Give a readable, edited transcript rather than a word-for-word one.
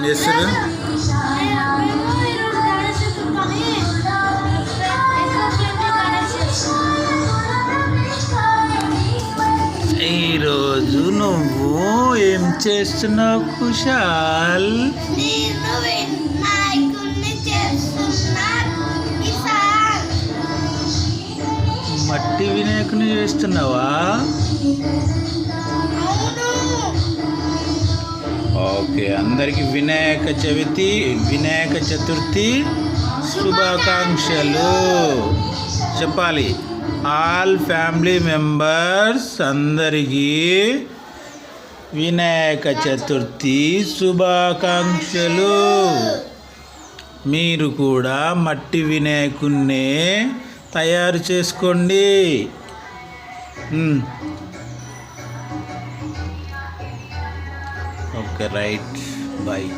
చేస్తారు? ఈరోజు నువ్వు ఏం చేస్తున్నావు కుశాల్? మట్టి వినాయకుని చేస్తున్నావా? ఓకే, అందరికి వినాయక చతుర్థి శుభాకాంక్షలు చెప్పాలి. ఆల్ ఫ్యామిలీ మెంబర్స్ అందరికీ వినాయక చతుర్థి శుభాకాంక్షలు. మీరు కూడా మట్టి వినాయకున్నే తయారు చేసుకోండి. Okay, right, bye.